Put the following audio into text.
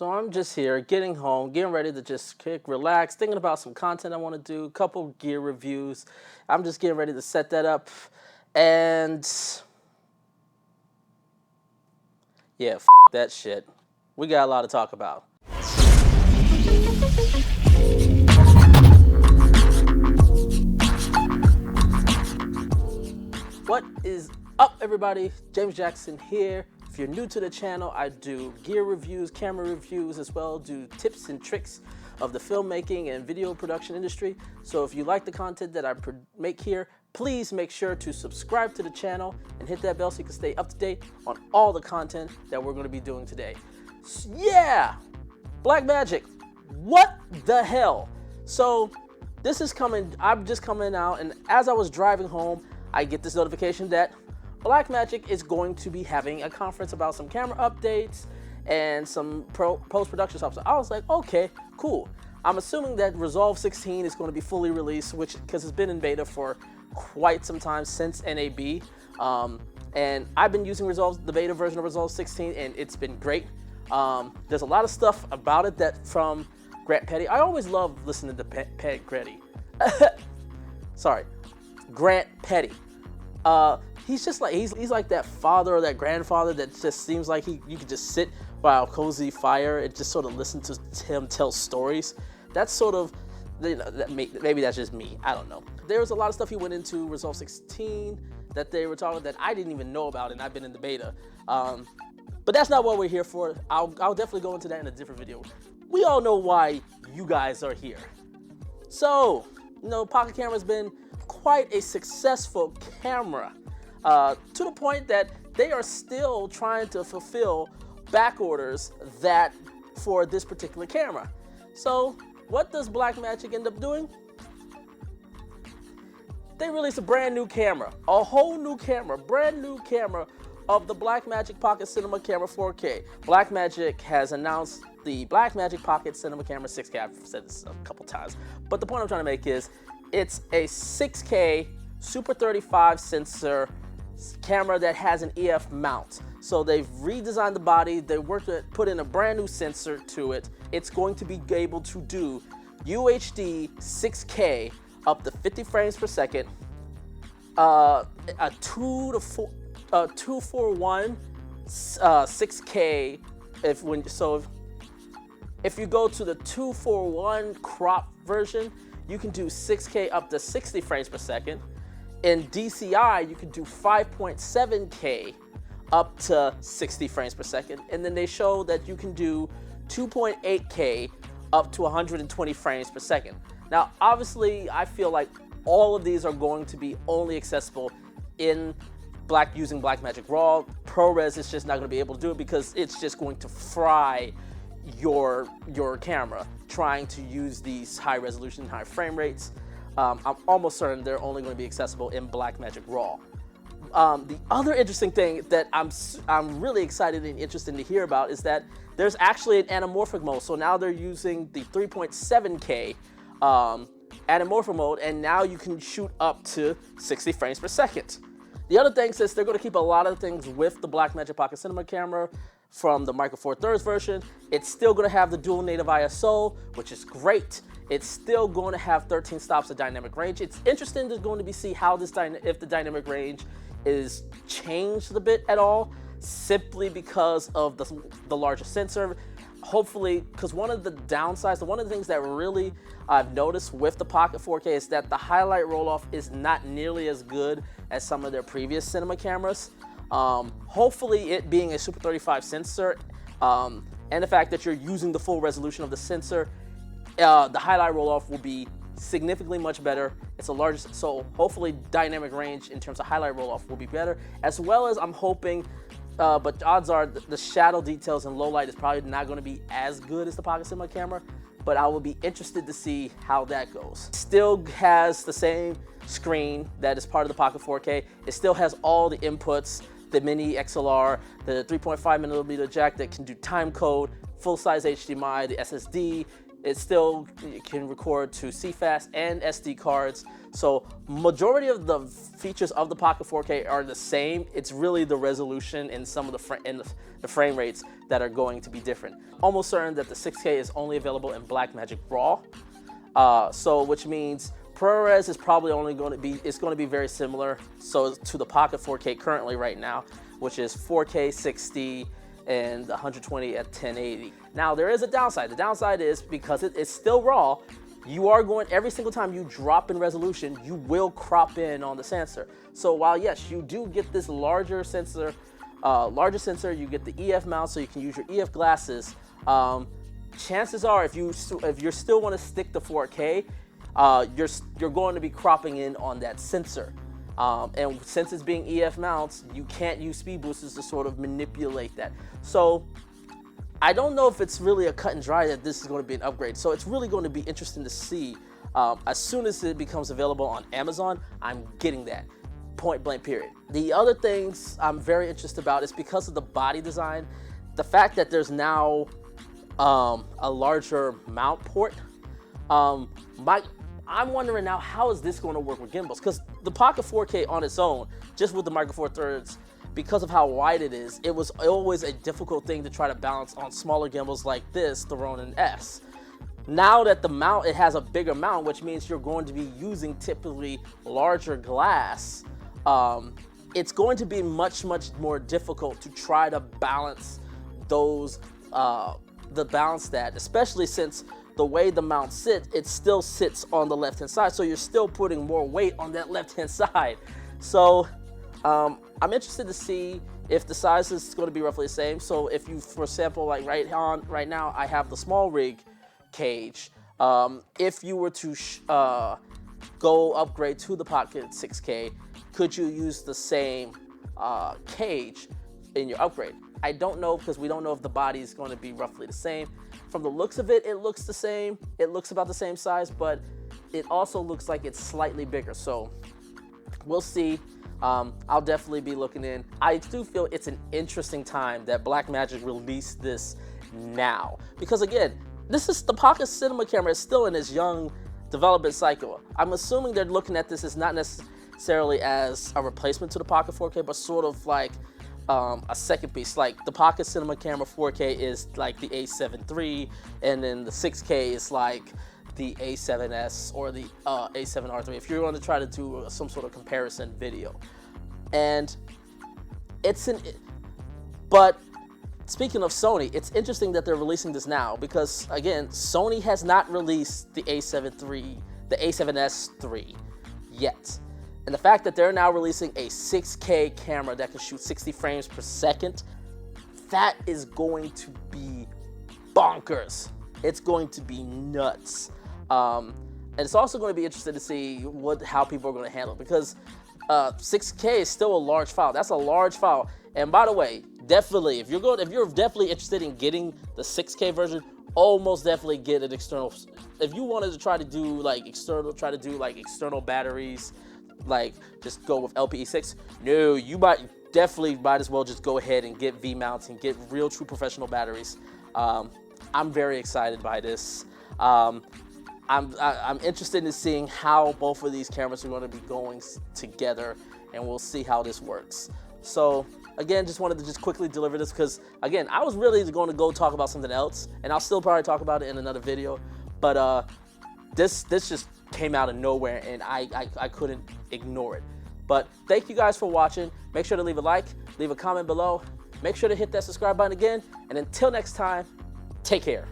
So I'm just here, getting home, getting ready to just kick, relax, thinking about some content I want to do, a couple gear reviews. I'm just getting ready to set that up. And yeah, that shit. We got a lot to talk about. What is up, everybody? James Jackson here. If you're new to the channel, I do gear reviews, camera reviews, as well as do tips and tricks of the filmmaking and video production industry. So if you like the content that I make here, please make sure to subscribe to the channel and hit that bell so you can stay up to date on all the content that we're going to be doing today. So, yeah, Blackmagic, what the hell? So this is coming, I'm just coming out, and as I was driving home, I get this notification that Blackmagic is going to be having a conference about some camera updates and some post-production stuff. So I was like, okay, cool. I'm assuming that Resolve 16 is going to be fully released, because it's been in beta for quite some time, since NAB. And I've been using the beta version of Resolve 16, and it's been great. There's a lot of stuff about it that from Grant Petty. I always love listening to Grant Petty. He's just like, he's like that father or that grandfather that just seems like you could just sit by a cozy fire and just sort of listen to him tell stories. That's sort of, you know, maybe that's just me, I don't know. There was a lot of stuff he went into Resolve 16 that they were talking that I didn't even know about, and I've been in the beta. But that's not what we're here for. I'll definitely go into that in a different video. We all know why you guys are here. So, you know, pocket camera's been quite a successful camera, to the point that they are still trying to fulfill back orders for this particular camera. So what does Blackmagic end up doing? They released a brand new camera, a whole new camera, brand new camera of the Blackmagic Pocket Cinema Camera 4K. Blackmagic has announced the Blackmagic Pocket Cinema Camera 6K. I've said this a couple times, but the point I'm trying to make is it's a 6K Super 35 sensor camera that has an EF mount. So they've redesigned the body, they put in a brand new sensor to it. It's going to be able to do UHD 6K up to 50 frames per second, a 241 6K. If you go to the 241 crop version, you can do 6K up to 60 frames per second. In DCI, you can do 5.7K up to 60 frames per second. And then they show that you can do 2.8K up to 120 frames per second. Now, obviously, I feel like all of these are going to be only accessible in using Blackmagic RAW. ProRes is just not going to be able to do it because it's just going to fry your camera trying to use these high resolution, high frame rates. I'm almost certain they're only going to be accessible in Blackmagic RAW. The other interesting thing that I'm really excited and interested to hear about is that there's actually an anamorphic mode. So now they're using the 3.7K anamorphic mode, and now you can shoot up to 60 frames per second. The other thing is they're going to keep a lot of things with the Blackmagic Pocket Cinema camera from the Micro Four Thirds version. It's still going to have the dual native ISO, which is great. It's still going to have 13 stops of dynamic range. It's interesting to going to be see how this if the dynamic range is changed a bit at all, simply because of the larger sensor. Hopefully, because one of the downsides, one of the things that really I've noticed with the Pocket 4K is that the highlight roll-off is not nearly as good as some of their previous cinema cameras. Hopefully, it being a Super 35 sensor, and the fact that you're using the full resolution of the sensor, the highlight roll-off will be significantly much better. It's a larger, so hopefully dynamic range in terms of highlight roll-off will be better, as well as I'm hoping, but odds are the shadow details in low light is probably not going to be as good as the Pocket Cinema camera, but I will be interested to see how that goes. Still has the same screen that is part of the Pocket 4K. It still has all the inputs, the mini XLR, the 3.5mm jack that can do time code, full-size HDMI, the SSD, it still can record to CFast and SD cards. So majority of the features of the Pocket 4K are the same. It's really the resolution and some of the frame rates that are going to be different. Almost certain that the 6K is only available in Blackmagic RAW. So which means ProRes is probably only going to be, it's going to be very similar to the Pocket 4K currently right now, which is 4K 60 and 120 at 1080. Now there is a downside. The downside is because it's still RAW, you are going, every single time you drop in resolution, you will crop in on the sensor. So while yes, you do get this larger sensor, you get the EF mount so you can use your EF glasses. Chances are if you still want to stick to 4K, you're going to be cropping in on that sensor. And since it's being EF mounts, you can't use speed boosters to sort of manipulate that. So I don't know if it's really a cut and dry that this is going to be an upgrade. So it's really going to be interesting to see. As soon as it becomes available on Amazon, I'm getting that. Point blank period. The other things I'm very interested about is because of the body design, the fact that there's now a larger mount port. I'm wondering now, how is this going to work with gimbals? Because the Pocket 4K on its own, just with the Micro Four Thirds, because of how wide it is, it was always a difficult thing to try to balance on smaller gimbals like this, the Ronin S. Now that the mount, it has a bigger mount, which means you're going to be using typically larger glass, it's going to be much more difficult to try to balance those, especially since the way the mount sits, it still sits on the left-hand side, so you're still putting more weight on that left-hand side. So I'm interested to see if the size is going to be roughly the same. So if you, for example, like right now, I have the small rig cage. If you were to go upgrade to the Pocket 6K, could you use the same cage in your upgrade? I don't know, because we don't know if the body is going to be roughly the same. From the looks of it, it looks the same. It looks about the same size, but it also looks like it's slightly bigger. So we'll see. I'll definitely be looking in. I do feel it's an interesting time that Blackmagic released this now, because again, this is the Pocket Cinema camera is still in its young development cycle. I'm assuming they're looking at this as not necessarily as a replacement to the Pocket 4K, but sort of like a second piece. Like the Pocket Cinema camera 4K is like the A7 III, and then the 6K is like the A7S or the A7R3, if you're going to try to do some sort of comparison video. And but speaking of Sony, it's interesting that they're releasing this now, because again, Sony has not released the A7 III, the A7S III yet. And the fact that they're now releasing a 6K camera that can shoot 60 frames per second, that is going to be bonkers. It's going to be nuts. And it's also going to be interesting to see how people are going to handle it, because 6K is still a large file. That's a large file. And by the way, definitely, if you're definitely interested in getting the 6K version, almost definitely get an external. If you wanted to try to do like external batteries, like just go with LPE6, no, you might as well just go ahead and get V mounts and get real true professional batteries. I'm very excited by this. I'm interested in seeing how both of these cameras are going to be going together, and we'll see how this works. So again, just wanted to quickly deliver this, because again, I was really going to go talk about something else, and I'll still probably talk about it in another video, but this just came out of nowhere, and I couldn't ignore it. But thank you guys for watching. Make sure to leave a like, leave a comment below. Make sure to hit that subscribe button again, and until next time, take care.